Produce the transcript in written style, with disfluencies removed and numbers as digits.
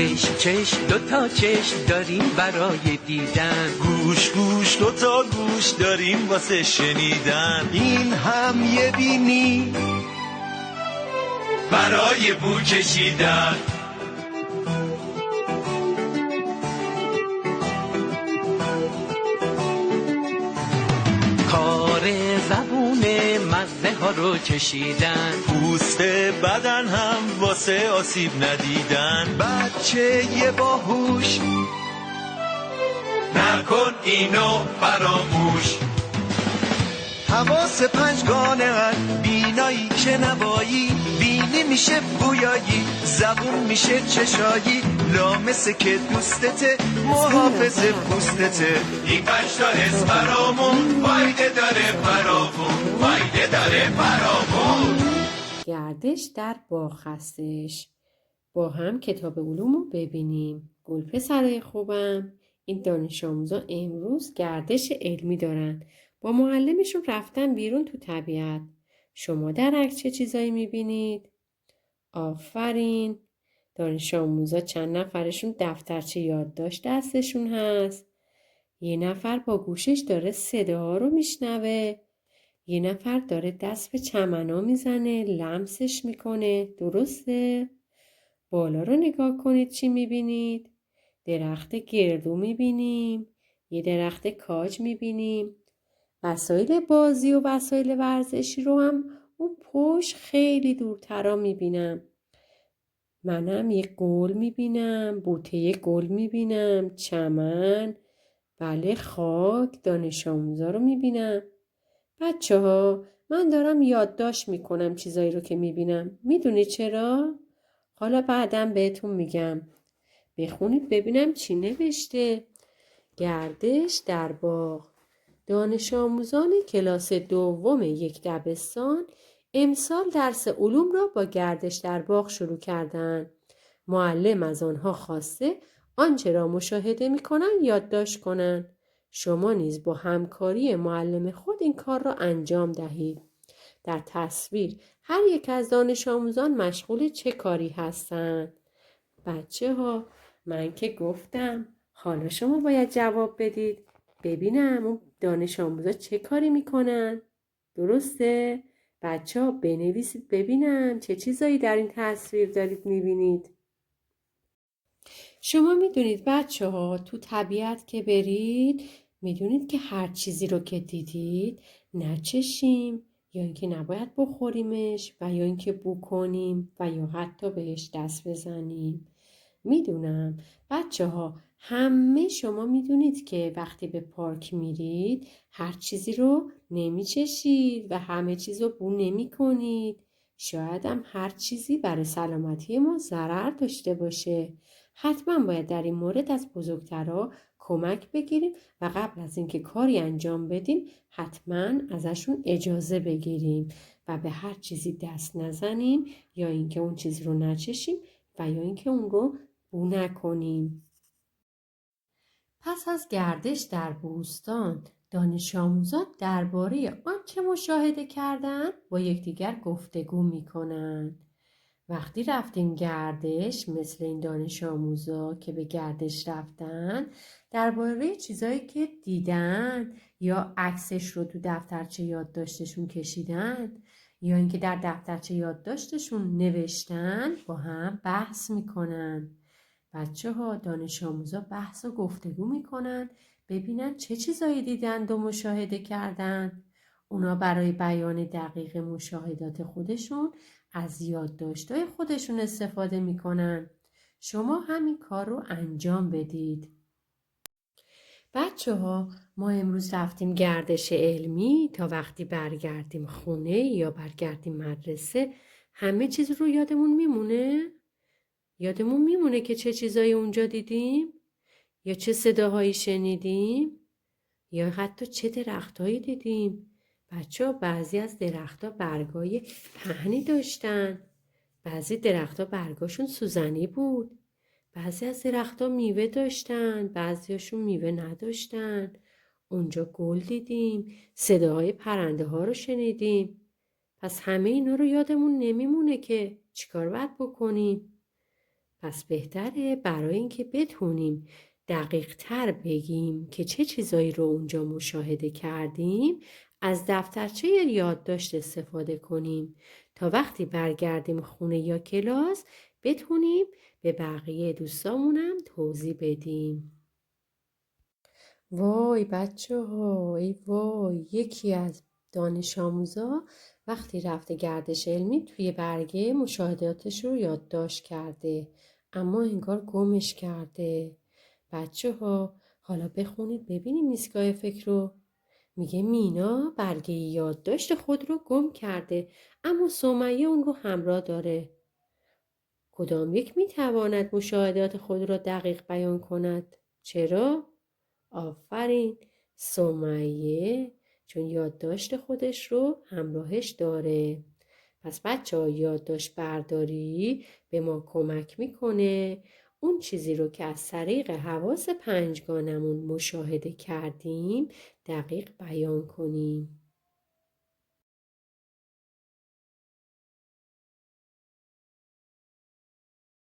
چشم دوتا چشم داریم برای دیدن، گوش گوش دوتا گوش داریم واسه شنیدن. این هم یه بینی برای بو کشیدن. کار زبون مزه ها رو چشیدن، پوست بدن هم واسه آسیب ندیدن. بچه یه باهوش نکن اینو فراموش. حواس پنجگانه بینایی شنوایی، بینی میشه بویایی، زبون میشه چشایی، لامسه که دوستته محافظ پوستته. این 5 تا حس برامون فایده داره برامون، فایده داره برامون. گردش در باغ هستش. با هم کتاب علوم رو ببینیم. گل پسرای خوبم، این دانش آموزا امروز گردش علمی دارن. با معلمشون رفتن بیرون تو طبیعت. شما در عکس چه چیزایی میبینید؟ آفرین. دانش آموزا چند نفرشون دفترچه یادداشت دستشون هست. یه نفر با گوشش داره صداها رو میشنوه. یه نفر داره دست به چمنا میزنه، لمسش میکنه. درسته؟ بالا رو نگاه کنید چی میبینید؟ درخت گردو میبینیم. یه درخت کاج میبینیم. وسایل بازی و وسایل ورزشی رو هم اون پشت خیلی دورترا میبینم. منم یه گل میبینم، بوته گل میبینم، چمن، بله خاک، دانش آموزا رو میبینم. بچه ها، من دارم یادداشت میکنم چیزایی رو که میبینم. میدونی چرا؟ حالا بعدم بهتون میگم. بخونید ببینم چی نوشته. گردش در باغ. دانش آموزان کلاس دوم یک دبستان امسال درس علوم را با گردش در باغ شروع کردند. معلم از آنها خواسته آنچه را مشاهده می‌کنند یادداشت کنند. شما نیز با همکاری معلم خود این کار را انجام دهید. در تصویر هر یک از دانش آموزان مشغول چه کاری هستند؟ بچه ها، من که گفتم. حالا شما باید جواب بدید. ببینم اون دانش آموزا چه کاری میکنن؟ درسته؟ بچه ها بنویسید ببینم چه چیزایی در این تصویر دارید میبینید. شما میدونید بچه ها تو طبیعت که برید میدونید که هر چیزی رو که دیدید نچشیم یا اینکه نباید بخوریمش و یا اینکه بو کنیم و یا حتی بهش دست بزنیم. میدونم بچه ها همه شما میدونید که وقتی به پارک میرید هر چیزی رو نمیچشید و همه چیز رو بو نمی کنید. شاید هم هر چیزی برای سلامتی ما ضرر داشته باشه. حتما باید در این مورد از بزرگترها کمک بگیریم و قبل از اینکه کاری انجام بدیم حتما ازشون اجازه بگیریم و به هر چیزی دست نزنیم یا اینکه اون چیز رو نچشیم و یا اینکه اون رو بو نکنیم. پس از گردش در بوستان دانش آموزان درباره آنچه مشاهده کردند با یکدیگر گفتگو می‌کنند. وقتی رفتیم گردش مثل این دانش آموزا که به گردش رفتن درباره چیزایی که دیدن یا عکسش رو تو دفترچه یادداشتشون کشیدن یا اینکه در دفترچه یادداشتشون نوشتن با هم بحث میکنن. بچه ها دانش آموزا بحث و گفتگو میکنن ببینن چه چیزایی دیدند و مشاهده کردن. اونا برای بیان دقیق مشاهدات خودشون از یادداشت‌های خودشون استفاده میکنن. شما همین کار رو انجام بدید. بچه ها ما امروز رفتیم گردش علمی تا وقتی برگردیم خونه یا برگردیم مدرسه همه چیز رو یادمون میمونه؟ یادمون میمونه که چه چیزایی اونجا دیدیم؟ یا چه صداهایی شنیدیم؟ یا حتی چه درختهایی دیدیم؟ بچه ها بعضی از درختها برگای پهنی داشتن. بعضی درختها برگاشون سوزنی بود. بعضی از درختها میوه داشتن. بعضیاشون میوه نداشتن. اونجا گل دیدیم. صداهای پرنده ها رو شنیدیم. پس همه اینا رو یادمون نمیمونه که چیکار باید بکنیم؟ پس بهتره برای اینکه بتونیم دقیق تر بگیم که چه چیزایی رو اونجا مشاهده کردیم، از دفترچه یادداشت استفاده کنیم تا وقتی برگردیم خونه یا کلاس بتونیم به بقیه دوستامونم توضیح بدیم. وای بچه ها، ای وای، یکی از دانش آموزا وقتی رفته گردش علمی توی برگه مشاهداتش رو یادداشت کرده، اما انگار گمش کرده. بچه ها حالا بخونید ببینیم ایستگاه فکر رو. میگه مینا برگه یادداشت خود رو گم کرده، اما سمیه اون رو همراه داره. کدام یک میتواند مشاهدات خود را دقیق بیان کند؟ چرا؟ آفرین، سمیه، چون یادداشت خودش رو همراهش داره. پس بچه ها یادداشت برداری به ما کمک میکنه اون چیزی رو که از طریق حواس پنجگانمون مشاهده کردیم دقیق بیان کنیم.